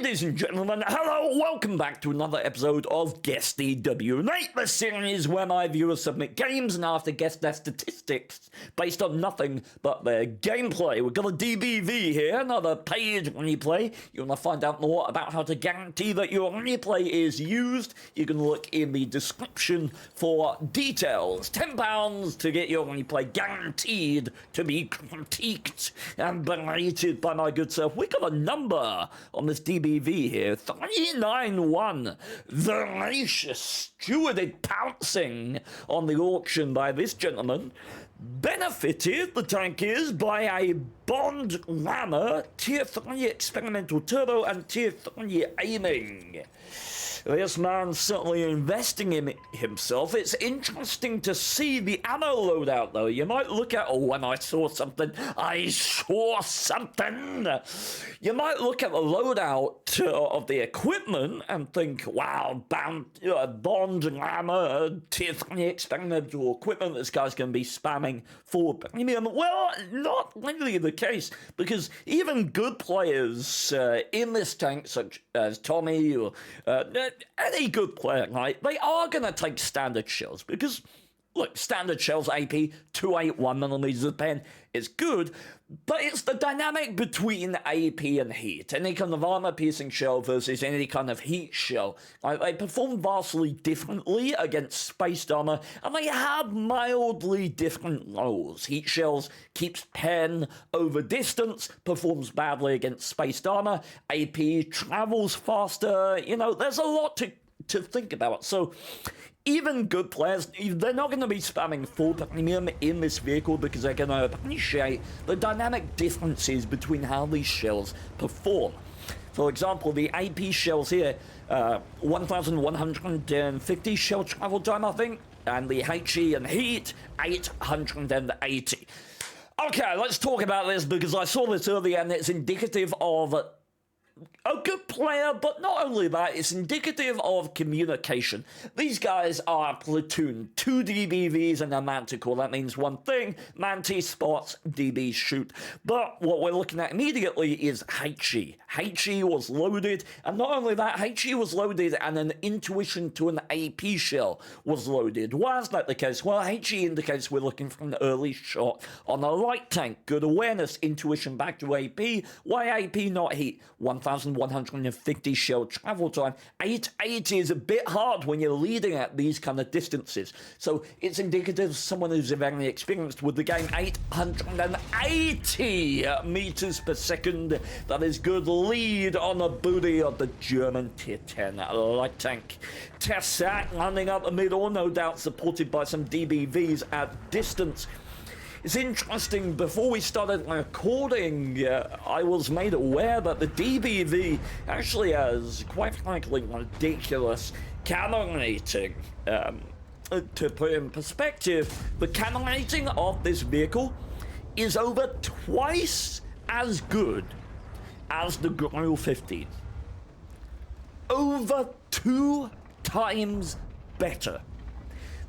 Ladies and gentlemen, hello, welcome back to another episode of Guess the WN8, the series where my viewers submit games and I have to guess their statistics based on nothing but their gameplay. We've got a DBV here, another paid replay. You want to find out more about how to guarantee that your replay is used? You can look in the description for details. £10 to get your replay guaranteed to be critiqued and berated by my good self. We got a number on this DBV here, 391. Voracious stewarded pouncing on the auction by this gentleman. Benefited, the tank is, by a Bond rammer, Tier 3 experimental turbo and Tier 3 aiming. This man's certainly investing in himself. It's interesting to see the ammo loadout, though. You might look at, oh, when I saw something. You might look at the loadout of the equipment and think, wow, Bond rammer, Tier 3 experimental equipment, this guy's going to be spamming for premium. Well, not really the case, because even good players in this tank, such as Tommy or any good player, right, they are going to take standard shells, because look, standard shells AP 281mm of pen is good, but it's the dynamic between AP and heat. Any kind of armor-piercing shell versus any kind of heat shell. Like, they perform vastly differently against spaced armor, and they have mildly different roles. Heat shells keeps pen over distance, performs badly against spaced armor. AP travels faster. You know, there's a lot to think about. So even good players, they're not going to be spamming full premium in this vehicle because they're going to appreciate the dynamic differences between how these shells perform. For example, the AP shells here, 1,150 shell travel time, I think, and the HE and heat, 880. Okay, let's talk about this because I saw this earlier and it's indicative of a good player, but not only that, it's indicative of communication. These guys are platoon, 2 DBVs and a Manticore. That means one thing: Manti spots, DB shoot. But what we're looking at immediately is HE. HE was loaded, and not only that, HE was loaded and an intuition to an AP shell was loaded. Why is that the case? Well, HE indicates we're looking for an early shot on a light tank. Good awareness, intuition back to AP. Why AP, not heat? 1,150 shell travel time. 880 is a bit hard when you're leading at these kind of distances. So it's indicative of someone who's very experienced with the game. 880 meters per second. That is good lead on the booty of the German Tier 10 light tank. Tessat landing up the middle, no doubt supported by some DBVs at distance. It's interesting, before we started recording, I was made aware that the DBV actually has, quite frankly, ridiculous camera rating. To put in perspective, the camera rating of this vehicle is over twice as good as the Grill 15. Over 2 times better.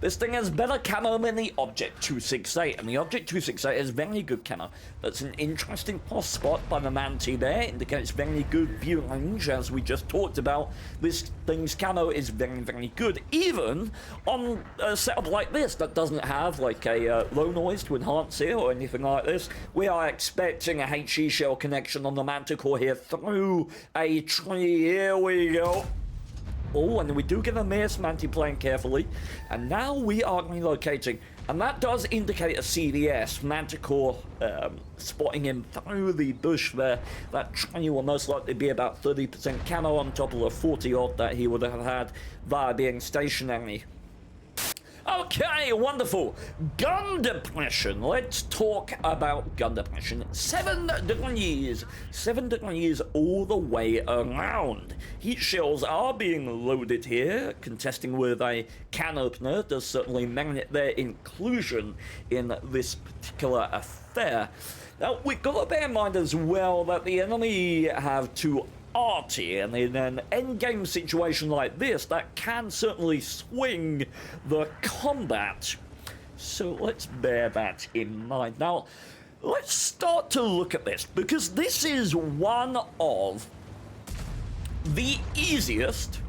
This thing has better camo than the Object 268, and the Object 268 is very good camo. That's an interesting plus spot by the Manti there, indicates very good view range, as we just talked about. This thing's camo is very, very good, even on a setup like this that doesn't have like a low noise to enhance it or anything like this. We are expecting a HE shell connection on the Manticore here through a tree. Here we go. Oh, and we do get a miss, Manti playing carefully. And now we are relocating. And that does indicate a CDS. Manticore spotting him through the bush there. That tree will most likely be about 30% camo on top of the 40-odd that he would have had via being stationary. Okay, wonderful. Gun depression. Let's talk about gun depression. 7 degrees. 7 degrees all the way around. Heat shells are being loaded here. Contesting with a can opener does certainly merit their inclusion in this particular affair. Now, we've got to bear in mind as well that the enemy have 2 arty, and in an endgame situation like this, that can certainly swing the combat. So let's bear that in mind. Now, let's start to look at this, because this is one of the easiest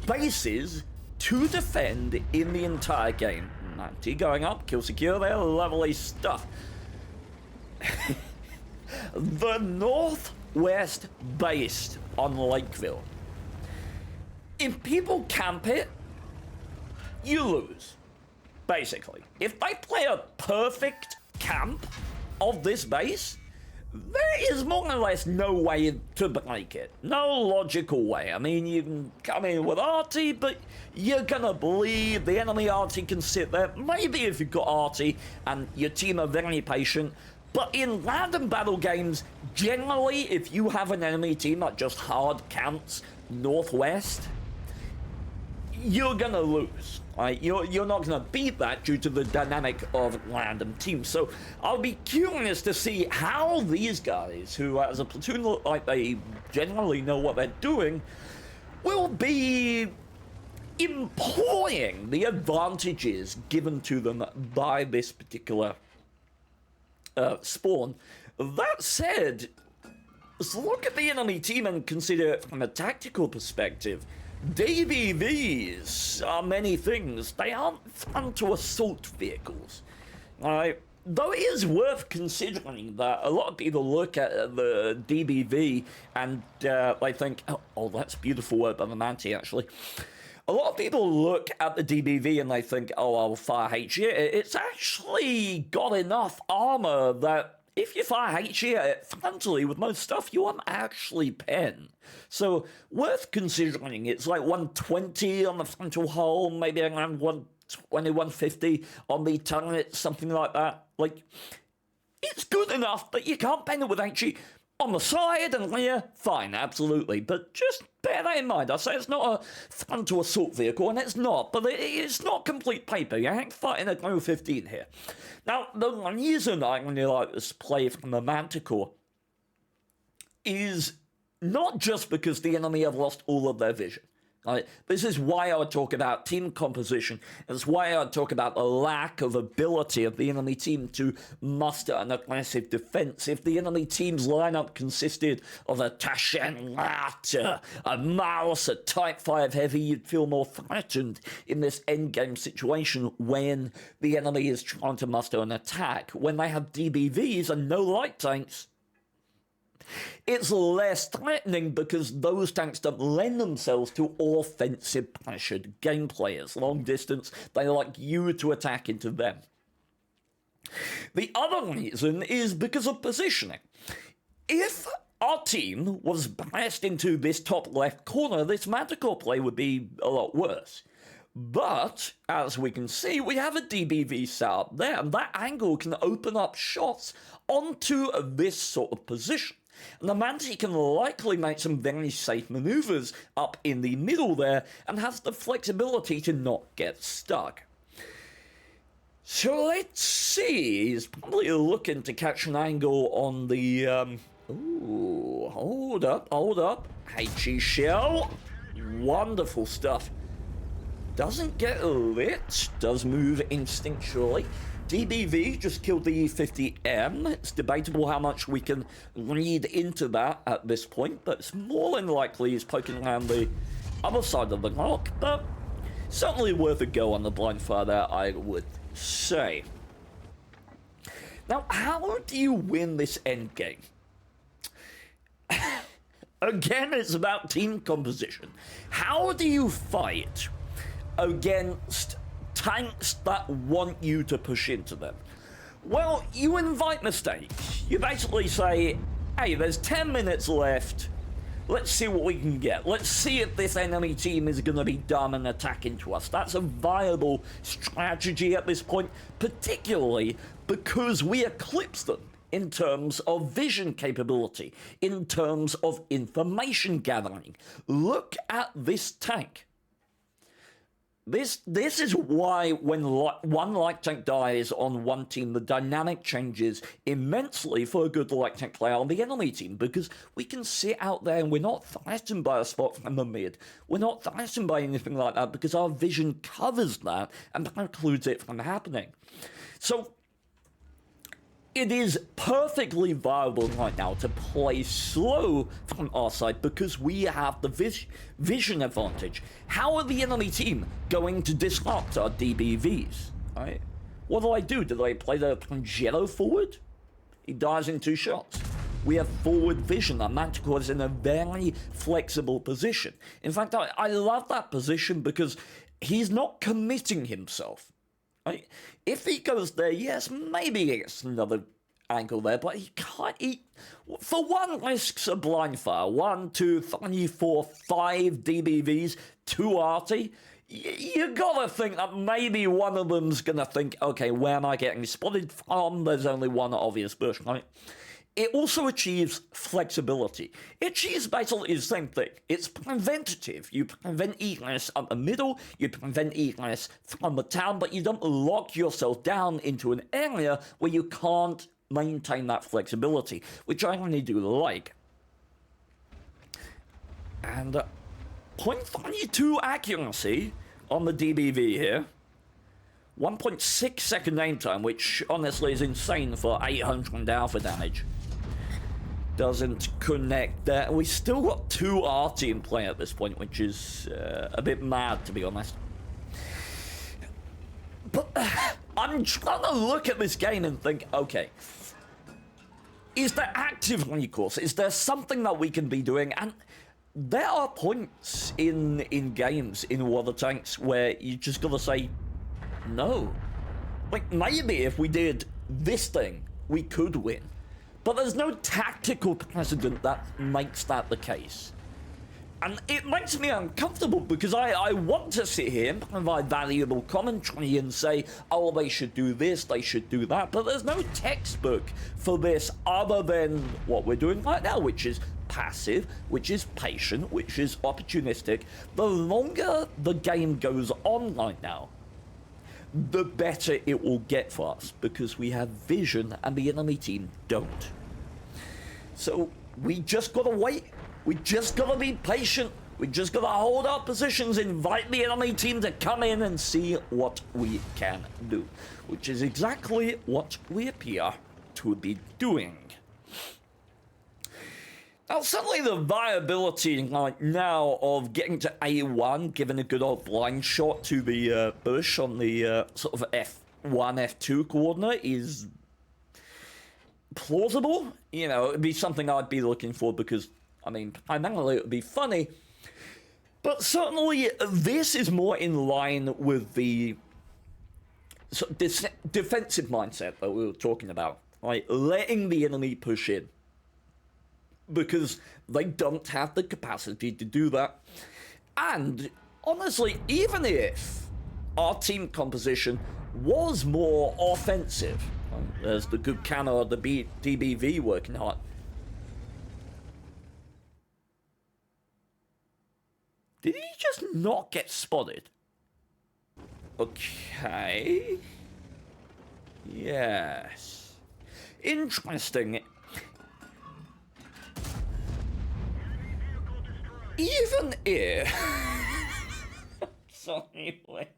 bases to defend in the entire game. 90 going up, kill secure there, lovely stuff. The northwest base on Lakeville. If people camp it, you lose, basically. If they play a perfect camp of this base, there is more or less no way to break it. No logical way. I mean, you can come in with Artie, but you're gonna believe the enemy Artie can sit there. Maybe if you've got Artie and your team are very patient. But in random battle games, generally, if you have an enemy team that just hard camps northwest, you're gonna lose. Right? You're not gonna beat that due to the dynamic of random teams. So I'll be curious to see how these guys, who as a platoon look like they generally know what they're doing, will be employing the advantages given to them by this particular spawn. That said, let's look at the enemy team and consider it from a tactical perspective. DBVs are many things. They aren't fun to assault vehicles. Though it is worth considering that a lot of people look at the DBV and they think, oh, that's beautiful work by the Manti, actually. A lot of people look at the DBV and they think, oh, I'll fire HE. It's actually got enough armor that if you fire HE at it frontally with most stuff, you won't actually pen. So, worth considering. It's like 120 on the frontal hull, maybe around 120, 150 on the turret, something like that. Like, it's good enough, but you can't pen it with HE. On the side and rear, fine, absolutely. But just bear that in mind. I say it's not a frontal assault vehicle, and it's not, but it's not complete paper. You ain't fighting a Gno 15 here. Now, the reason I really like this play from the Manticore is not just because the enemy have lost all of their vision. Right? This is why I would talk about team composition. It's why I would talk about the lack of ability of the enemy team to muster an aggressive defense. If the enemy team's lineup consisted of a Tashen Lat, a Mouse, a Type 5 Heavy, you'd feel more threatened in this endgame situation when the enemy is trying to muster an attack. When they have DBVs and no light tanks, it's less threatening because those tanks don't lend themselves to offensive pressured gameplayers. Long distance, they like you to attack into them. The other reason is because of positioning. If our team was pressed into this top left corner, this Manticore play would be a lot worse. But, as we can see, we have a DBV set up there, and that angle can open up shots onto this sort of position. And the Manti can likely make some very safe maneuvers up in the middle there and has the flexibility to not get stuck. So let's see, he's probably looking to catch an angle on the, ooh, hold up, HE shell, wonderful stuff. Doesn't get lit, does move instinctually. DBV just killed the E50M. It's debatable how much we can read into that at this point, but it's more than likely he's poking around the other side of the rock, but certainly worth a go on the blind fire there, I would say. Now, how do you win this endgame? Again, it's about team composition. How do you fight against tanks that want you to push into them? Well, you invite mistakes. You basically say, hey, there's 10 minutes left. Let's see what we can get. Let's see if this enemy team is going to be dumb and attack into us. That's a viable strategy at this point, particularly because we eclipse them in terms of vision capability, in terms of information gathering. Look at this tank. This is why when one light tank dies on one team, the dynamic changes immensely for a good light tank player on the enemy team, because we can sit out there and we're not threatened by a spot from the mid. We're not threatened by anything like that because our vision covers that and precludes it from happening. So it is perfectly viable right now to play slow from our side because we have the vision advantage. How are the enemy team going to disrupt our DBVs? Right? What do? Do I play the Pangelo forward? He dies in 2 shots. We have forward vision. Our Manticore is in a very flexible position. In fact, I love that position because he's not committing himself. Right? If he goes there, yes, maybe he gets another angle there, but he can't. For one, risks a blind fire. 1, 2, 3, 4, 5 DBVs, 2 arty. You gotta think that maybe one of them's gonna think, okay, where am I getting spotted from? There's only one obvious bush, right? It also achieves flexibility. It achieves basically the same thing. It's preventative. You prevent egress up the middle, you prevent egress from the town, but you don't lock yourself down into an area where you can't maintain that flexibility, which I really do like. And 0.32 accuracy on the DBV here. 1.6 second aim time, which honestly is insane for 800 alpha damage. Doesn't connect there. We still got 2 RT in play at this point, which is a bit mad, to be honest. But I'm trying to look at this game and think, okay, is there active recourse? Is there something that we can be doing? And there are points in games, in Water Tanks, where you just gotta say, no. Like, maybe if we did this thing, we could win. But there's no tactical precedent that makes that the case. And it makes me uncomfortable because I want to sit here and provide valuable commentary and say, oh, they should do this, they should do that. But there's no textbook for this other than what we're doing right now, which is passive, which is patient, which is opportunistic. The longer the game goes on right now, the better it will get for us because we have vision and the enemy team don't. So we just gotta wait. We just gotta be patient. We just gotta hold our positions, invite the enemy team to come in and see what we can do, which is exactly what we appear to be doing. Now, certainly the viability right now of getting to A1, given a good old blind shot to the bush on the sort of F1, F2 coordinate is plausible. You know, it'd be something I'd be looking for because, I mean, primarily it would be funny. But certainly this is more in line with the sort of defensive mindset that we were talking about. Right? Letting the enemy push in. Because they don't have the capacity to do that. And honestly, even if our team composition was more offensive, there's the good cannon of the DBV working hard. Did he just not get spotted? Okay. Yes. Interesting. Even if... Sorry, wait.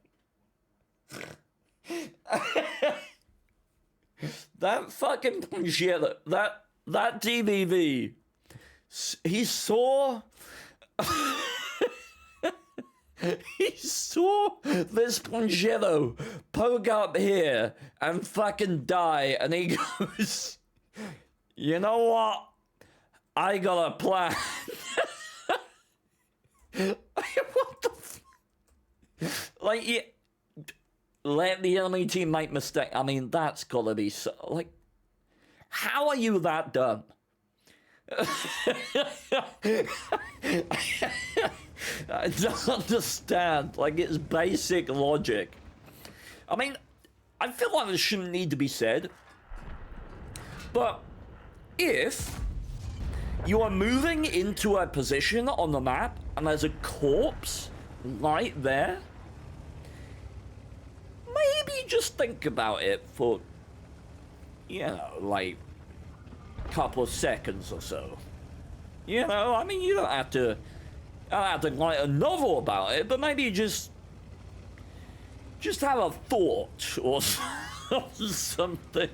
That fucking Pangelo, that DBV, he saw... he saw this Pangelo poke up here and fucking die, and he goes, you know what? I got a plan. What the like, yeah, let the enemy team make mistake. I mean, that's gotta be so, like, how are you that dumb? I don't understand. Like, it's basic logic. I mean, I feel like this shouldn't need to be said, but if you are moving into a position on the map and there's a corpse right there, maybe just think about it for, you know, like a couple of seconds or so. You know, I mean, you don't have to write a novel about it, but maybe just have a thought or something.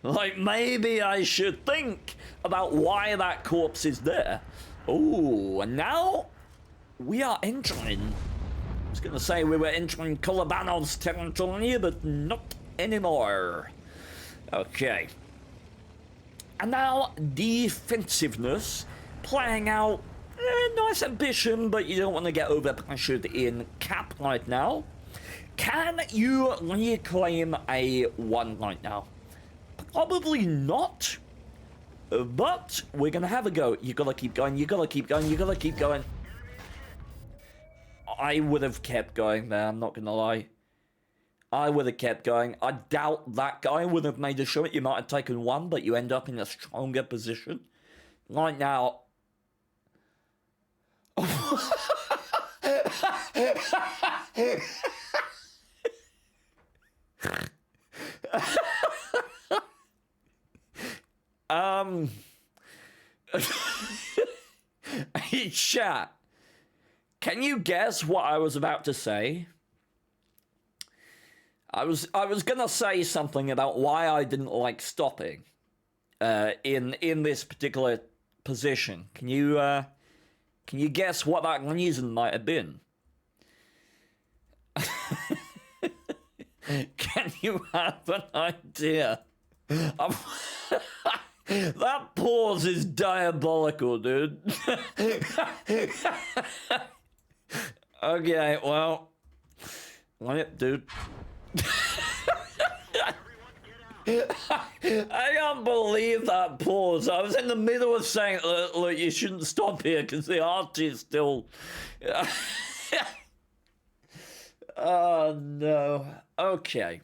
Like, maybe I should think about why that corpse is there. Oh, and now we are entering. I was gonna say we were entering Kolobanov's territory, but not anymore. Okay. And now defensiveness, playing out nice ambition, but you don't want to get over-pressured in cap right now. Can you reclaim a 1 right now? Probably not, but we're gonna have a go. You gotta keep going, you gotta keep going, you gotta keep going. I would have kept going there, I'm not gonna lie. I would have kept going. I doubt that guy would have made a shot. You might have taken 1, but you end up in a stronger position. Right now... Hey, chat. Can you guess what I was about to say? I was gonna say something about why I didn't like stopping in this particular position. Can you guess what that reason might have been? Can you have an idea? That pause is diabolical, dude. Okay, well, dude. I can't believe that pause. I was in the middle of saying, look, you shouldn't stop here because the art is still... Oh, no. Okay.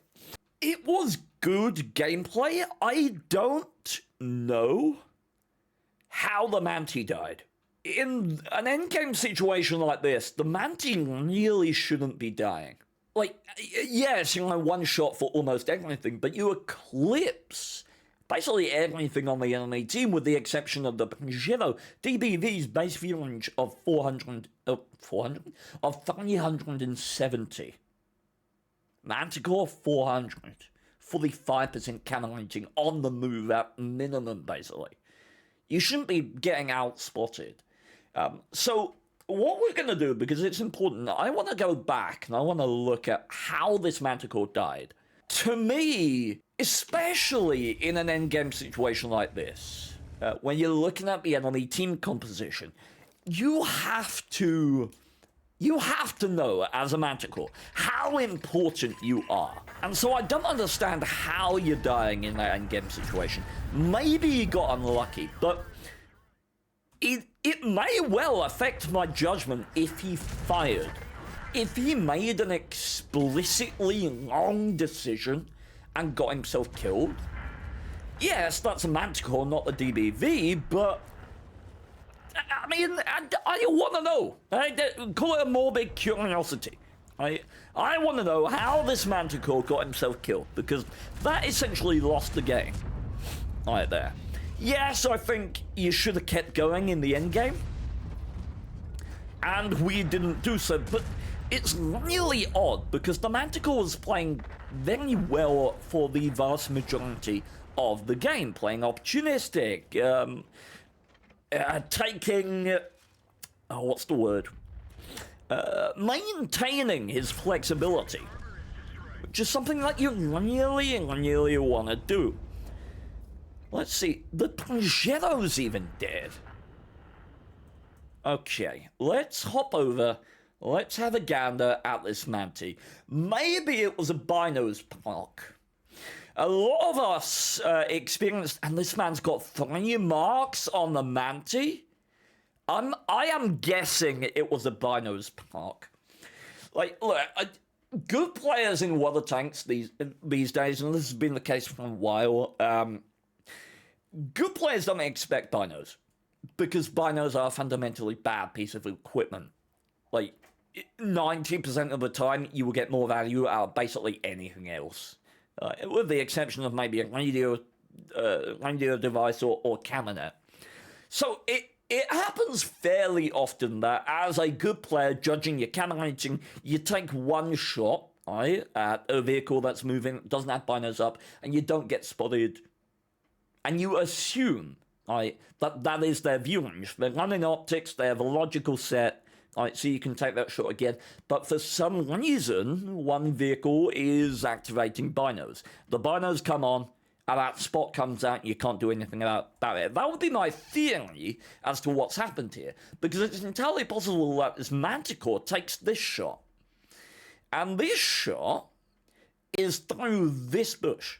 It was good gameplay. I don't know how the Manti died. In an endgame situation like this, the Manti really shouldn't be dying. Like, yes, you know, 1 shot for almost everything, but you eclipse basically everything on the enemy team with the exception of the Pajero. DBV's base range of 370. Manticore 400. Fully 5% cannon rating on the move at minimum, basically. You shouldn't be getting out-spotted. So what we're going to do, because it's important, I want to go back and I want to look at how this Manticore died. To me, especially in an endgame situation like this, when you're looking at the enemy team composition, you have to know, as a Manticore, how important you are. And so I don't understand how you're dying in that endgame situation. Maybe you got unlucky, but it may well affect my judgment if he fired. If he made an explicitly wrong decision and got himself killed, yes, that's a Manticore, not the DBV, but... I mean, I want to know. Call it a morbid curiosity. I want to know how this Manticore got himself killed, because that essentially lost the game. Right there. Yes, I think you should have kept going in the endgame. And we didn't do so, but it's really odd, because the Manticore was playing very well for the vast majority of the game. Playing opportunistic, taking... oh, what's the word? Maintaining his flexibility. Which is something that you really want to do. Let's see, the Pajero's even dead. Okay, let's hop over. Let's have a gander at this Manti. Maybe it was a Binos park. A lot of us experienced, and this man's got 3 marks on the Manti. I am guessing it was a Binos park. Like, look, good players in water tanks these days, and this has been the case for a while. Good players don't expect binos, because binos are a fundamentally bad piece of equipment. Like, 90% of the time, you will get more value out of basically anything else. With the exception of maybe a radio device or camera. So it happens fairly often that as a good player judging your camera rating, you take 1 shot right, at a vehicle that's moving, doesn't have binos up, and you don't get spotted, and you assume, right, that is their view range. They're running optics, they have a logical set, right, so you can take that shot again. But for some reason, one vehicle is activating binos. The binos come on, and that spot comes out, and you can't do anything about it. That would be my theory as to what's happened here, because it's entirely possible that this Manticore takes this shot, and this shot is through this bush,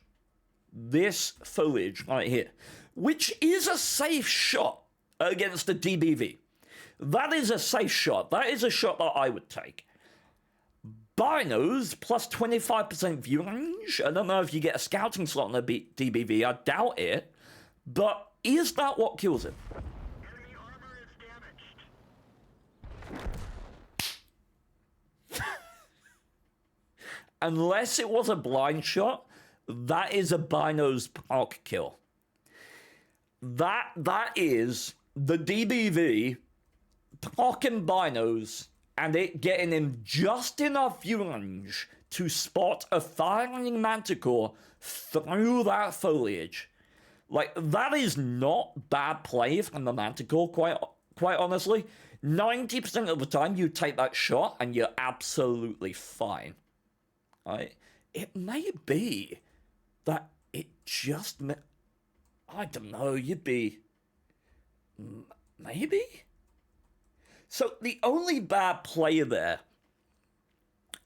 this foliage right here, which is a safe shot against a DBV. That is a safe shot. That is a shot that I would take. Binos plus 25% view range. I don't know if you get a scouting slot on a DBV. I doubt it. But is that what kills him? Enemy armor is damaged. Unless it was a blind shot, that is a Binos proc kill. That is the DBV procking Binos and it getting him just enough view range to spot a firing Manticore through that foliage. Like, that is not bad play from the Manticore, quite honestly. 90% of the time you take that shot and you're absolutely fine. Right? It may be that it just... I don't know, you'd be... Maybe? So the only bad play there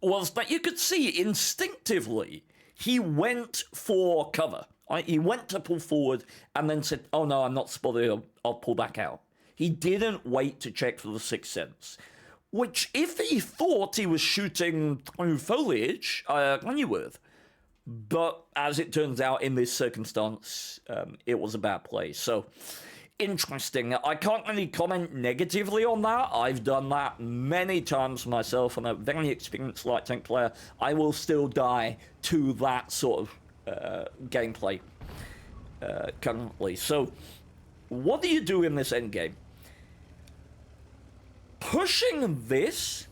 was that you could see instinctively he went for cover. Right? He went to pull forward and then said, oh no, I'm not spotted, I'll pull back out. He didn't wait to check for the sixth sense. Which, if he thought he was shooting through foliage, I agree with. But as it turns out, in this circumstance, it was a bad play. So, interesting. I can't really comment negatively on that. I've done that many times myself. I'm a very experienced light tank player. I will still die to that sort of gameplay currently. So, what do you do in this endgame? Pushing this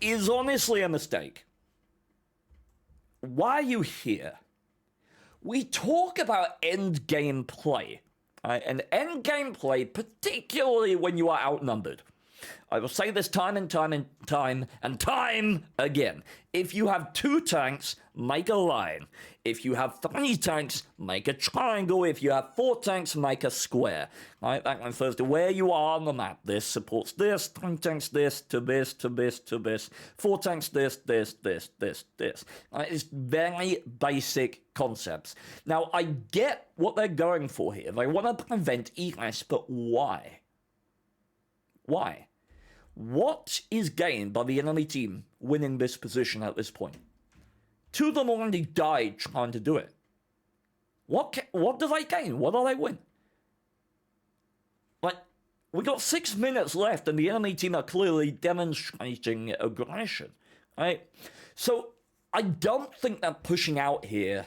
is honestly a mistake. Why are you here? We talk about endgame play, right? And endgame play, particularly when you are outnumbered. I will say this time and time and time and time again. If you have 2 tanks, make a line. If you have 3 tanks, make a triangle. If you have 4 tanks, make a square. Right? That refers to where you are on the map. This supports this, 3 tanks this, to this, to this, to this, 4 tanks this, this, this, this, this. Right? It's very basic concepts. Now, I get what they're going for here. They want to prevent egress, but why? Why? What is gained by the enemy team winning this position at this point? 2 of them already died trying to do it. What do they gain? What do they win? Like, we got 6 minutes left and the enemy team are clearly demonstrating aggression, right? So, I don't think that pushing out here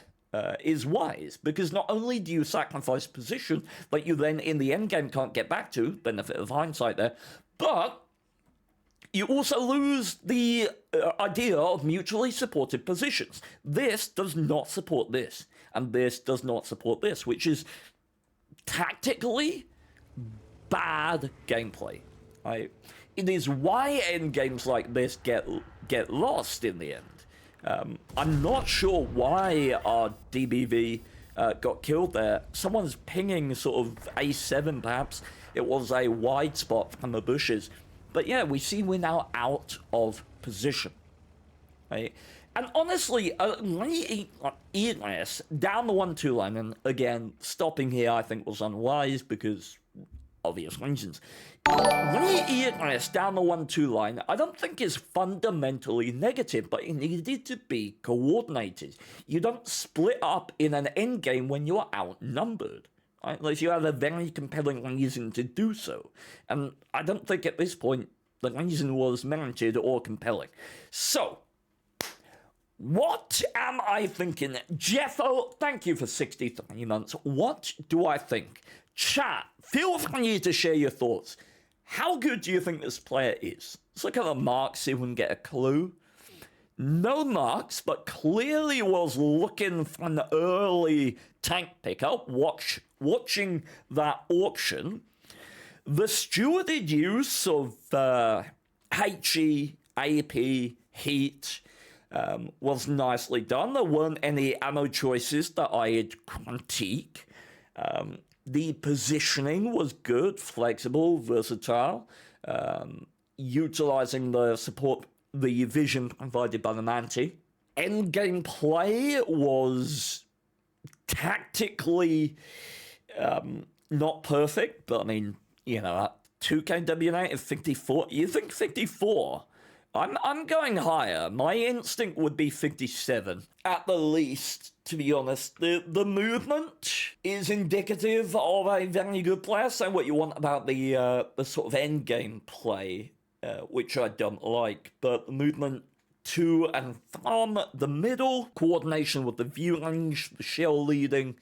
is wise, because not only do you sacrifice position that you then in the endgame can't get back to, benefit of hindsight there, but you also lose the idea of mutually supported positions. This does not support this, and this does not support this, which is tactically bad gameplay. Right? It is why endgames like this get lost in the end. I'm not sure why our DBV got killed there. Someone's pinging sort of A7 perhaps. It was a wide spot from the bushes. But yeah, we see we're now out of position, right? And honestly, ES down the 1-2 line, and again, stopping here I think was unwise because obvious reasons. ES down the 1-2 line, I don't think is fundamentally negative, but it needed to be coordinated. You don't split up in an endgame when you are outnumbered. Right? Unless you have a very compelling reason to do so. And I don't think at this point the reason was merited or compelling. So, what am I thinking? Jeffo, thank you for 63 months. What do I think? Chat, feel free to share your thoughts. How good do you think this player is? Let's look at the marks, see if we can get a clue. no marks, but clearly was looking for an early tank pickup. Watching that auction, the stewarded use of HE, AP, heat was nicely done. There weren't any ammo choices that I'd critique. The positioning was good, flexible, versatile, utilizing the support, the vision provided by the Manti. Endgame play was tactically not perfect, but I mean, you know, 2K WN8 at 54. You think 54? I'm going higher. My instinct would be 57 at the least. To be honest, the movement is indicative of a very good player. Say what you want about the sort of end game play, which I don't like, but the movement to and from the middle, coordination with the view range, the shell leading,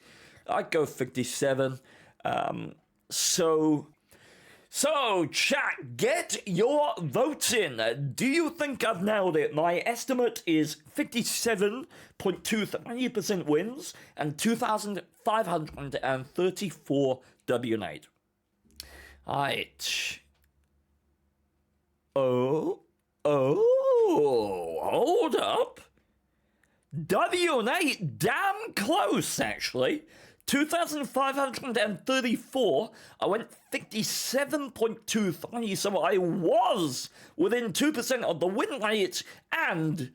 I'd go 57. So, chat, get your votes in. Do you think I've nailed it? My estimate is 57.23% wins and 2,534 WN8. Right. Oh, hold up. WN8, damn close, actually. 2,534. I went 57.23, so I was within 2% of the win rate, and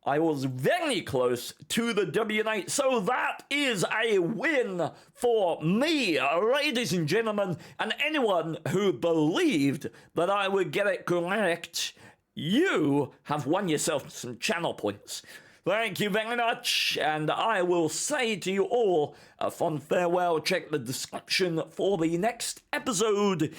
I was very close to the WN8. So that is a win for me, ladies and gentlemen, and anyone who believed that I would get it correct, you have won yourself some channel points. Thank you very much, and I will say to you all a fond farewell. Check the description for the next episode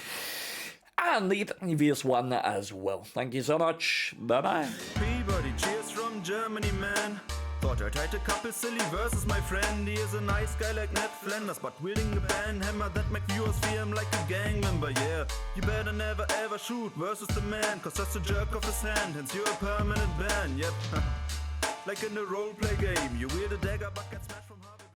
and the previous one as well. Thank you so much. Bye-bye. Peabody, cheers from Germany, man. Thought I'd hide a couple silly verses, my friend. He is a nice guy like Ned Flanders, but wielding a band hammer that make viewers feel him like a gang member, yeah. You better never ever shoot versus the man, cause that's a jerk of his hand, hence you're a permanent ban, yep. Like in a roleplay game, you wield a dagger but can smash